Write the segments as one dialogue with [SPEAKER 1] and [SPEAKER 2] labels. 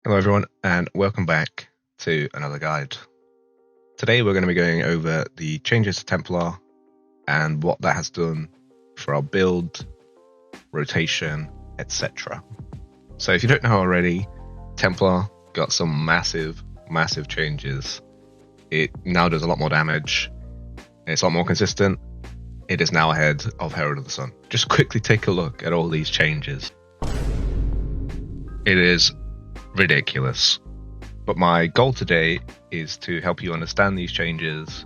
[SPEAKER 1] Hello everyone, and welcome back to another guide. Today we're going to be going over the changes to Templar and what that has done for our build, rotation, etc. So if you don't know already, Templar got some massive changes. It now does a lot more damage, it's a lot more consistent, it is now ahead of Herald of the Sun. Just quickly take a look at all these changes. It is ridiculous. But my goal today is to help you understand these changes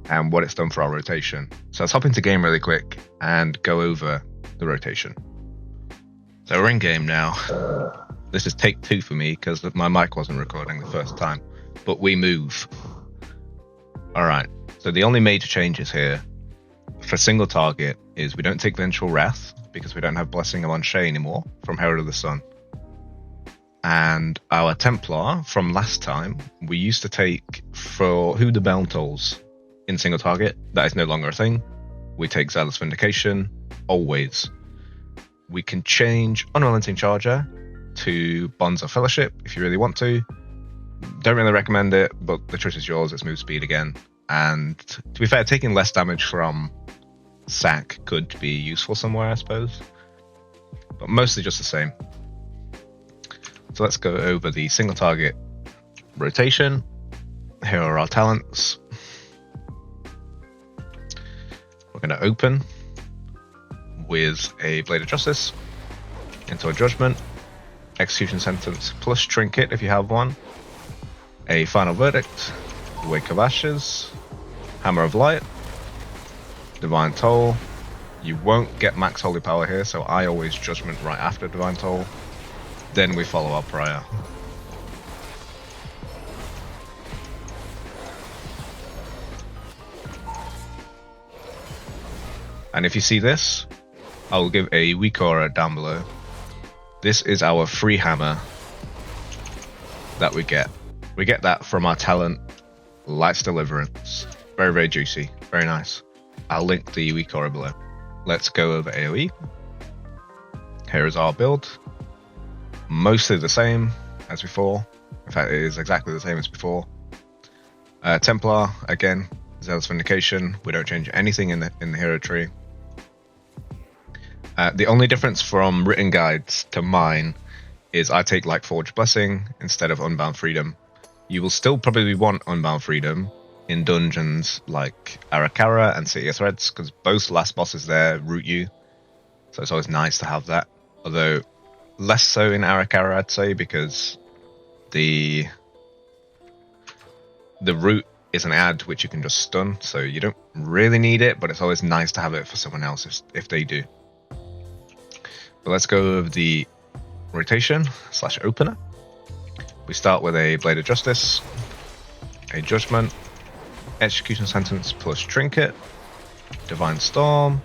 [SPEAKER 1] and what it's done for our rotation. So let's hop into game really quick and go over the rotation. So we're in game now. This is take 2 for me because my mic wasn't recording the first time, but we move. Alright, so the only major changes here for single target is we don't take Vengeful Wrath because we don't have Blessing of Unshay anymore from Herald of the Sun. And our Templar from last time, we used to take for Who the Bell Tolls in single target. That is no longer a thing. We take Zealous Vindication, always. We can change Unrelenting Charger to Bonds of Fellowship if you really want to. Don't really recommend it, but the choice is yours. It's move speed again. And to be fair, taking less damage from Sack could be useful somewhere, I suppose. But mostly just the same. So let's go over the single target rotation. Here are our talents. We're going to open with a Blade of Justice into a Judgment, Execution Sentence plus Trinket if you have one, a Final Verdict, Wake of Ashes, Hammer of Light, Divine Toll. You won't get max Holy Power here, so I always Judgment right after Divine Toll. Then we follow our prior. And if you see this, I will give a weak aura down below. This is our free hammer that we get. We get that from our talent, Light's Deliverance. Very juicy, very nice. I'll link the weak aura below. Let's go over AoE. Here is our build. Mostly the same as before. In fact, it is exactly the same as before. Templar, again, Zealous Vindication. We don't change anything in the hero tree. The only difference from written guides to mine is I take Lightforged Blessing instead of Unbound Freedom. You will still probably want Unbound Freedom in dungeons like Arakara and City of Threads, because both last bosses there root you. So it's always nice to have that. Although less so in Arakara, I'd say, because the root is an ad which you can just stun, so you don't really need it, but it's always nice to have it for someone else if they do. But let's go over the rotation / opener. We start with a Blade of Justice, a Judgment, Execution Sentence plus Trinket, Divine Storm,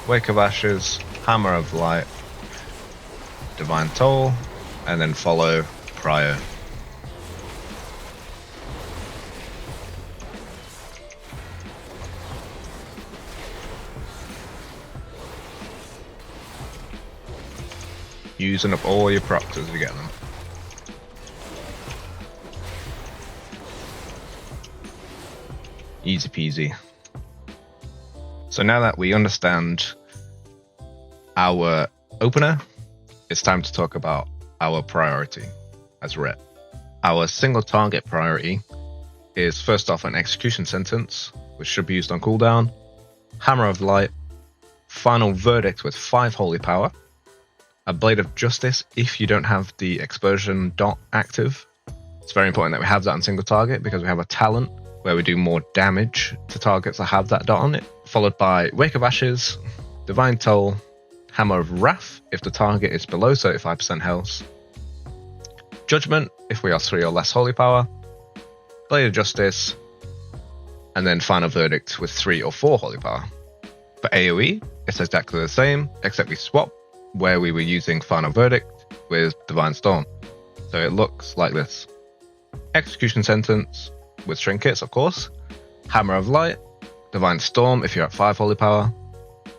[SPEAKER 1] Wake of Ashes, Hammer of Light, Divine Toll, and then follow prior. Using up all your procs as you get them. Easy peasy. So now that we understand our opener, it's time to talk about our priority as Ret. Our single target priority is first off an Execution Sentence, which should be used on cooldown, Hammer of Light, Final Verdict with 5 Holy Power, a Blade of Justice if you don't have the Explosion dot active. It's very important that we have that on single target because we have a talent where we do more damage to targets that have that dot on it, followed by Wake of Ashes, Divine Toll, Hammer of Wrath if the target is below 35% health, Judgment if we are 3 or less Holy Power, Blade of Justice, and then Final Verdict with 3 or 4 Holy Power. For AoE, it's exactly the same, except we swap where we were using Final Verdict with Divine Storm. So it looks like this. Execution Sentence with Trinkets, of course, Hammer of Light, Divine Storm if you're at 5 Holy Power,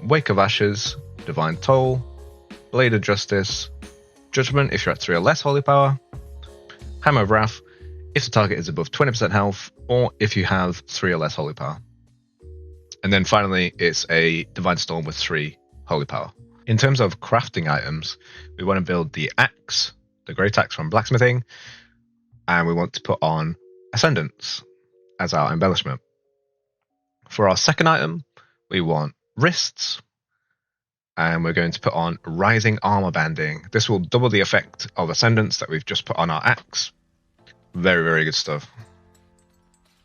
[SPEAKER 1] Wake of Ashes, Divine Toll, Blade of Justice, Judgment if you're at 3 or less Holy Power, Hammer of Wrath if the target is above 20% health, or if you have 3 or less holy power. And then finally, it's a Divine Storm with 3 holy power. In terms of crafting items, we want to build the axe, the great axe from blacksmithing, and we want to put on Ascendance as our embellishment. For our second item, we want wrists, and we're going to put on Rising Armor Banding. This will double the effect of Ascendance that we've just put on our axe. Very, very good stuff.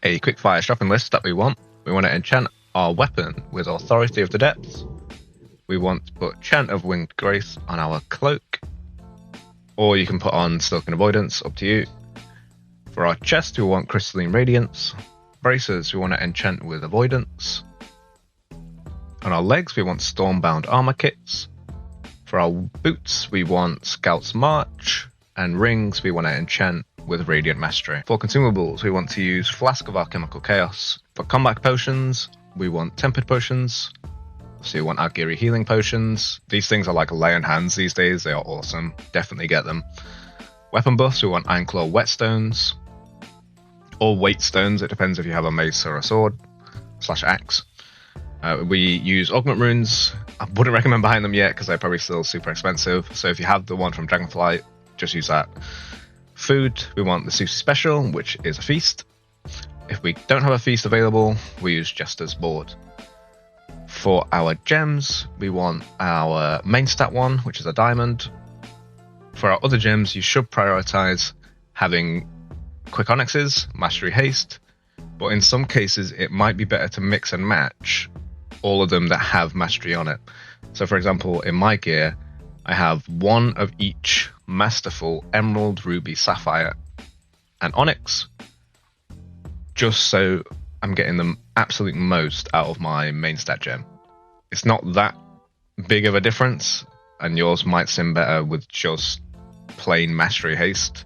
[SPEAKER 1] A quickfire shopping list that we want to enchant our weapon with Authority of the Depths. We want to put Chant of Winged Grace on our cloak, or you can put on Silken Avoidance, up to you. For our chest, we want Crystalline Radiance. Bracers, we want to enchant with Avoidance. On our legs, we want Stormbound Armor Kits. For our boots, we want Scout's March. And rings, we want to enchant with Radiant Mastery. For consumables, we want to use Flask of Alchemical Chaos. For combat potions, we want Tempered Potions. So you want Algiri Healing Potions. These things are like Lion Hands these days. They are awesome. Definitely get them. Weapon buffs, we want Ironclaw Whetstones. Or Weight Stones. It depends if you have a mace or a sword / axe. We use Augment Runes. I wouldn't recommend buying them yet because they're probably still super expensive. So if you have the one from Dragonflight, just use that. Food, we want the Sushi Special, which is a feast. If we don't have a feast available, we use Jester's Board. For our gems, we want our main stat one, which is a diamond. For our other gems, you should prioritize having Quick Onyxes, Mastery Haste, but in some cases it might be better to mix and match all of them that have Mastery on it. So for example, in my gear, I have one of each Masterful, Emerald, Ruby, Sapphire, and Onyx, just so I'm getting the absolute most out of my main stat gem. It's not that big of a difference, and yours might sim better with just plain Mastery Haste,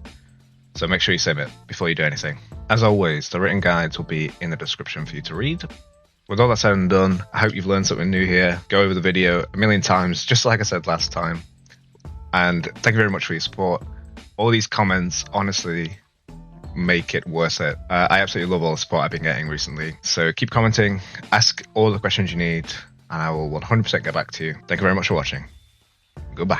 [SPEAKER 1] so make sure you sim it before you do anything. As always, the written guides will be in the description for you to read. With all that said and done, I hope you've learned something new here. Go over the video a million times, just like I said last time. And thank you very much for your support. All these comments honestly make it worth it. I absolutely love all the support I've been getting recently. So keep commenting, ask all the questions you need, and I will 100% get back to you. Thank you very much for watching. Goodbye.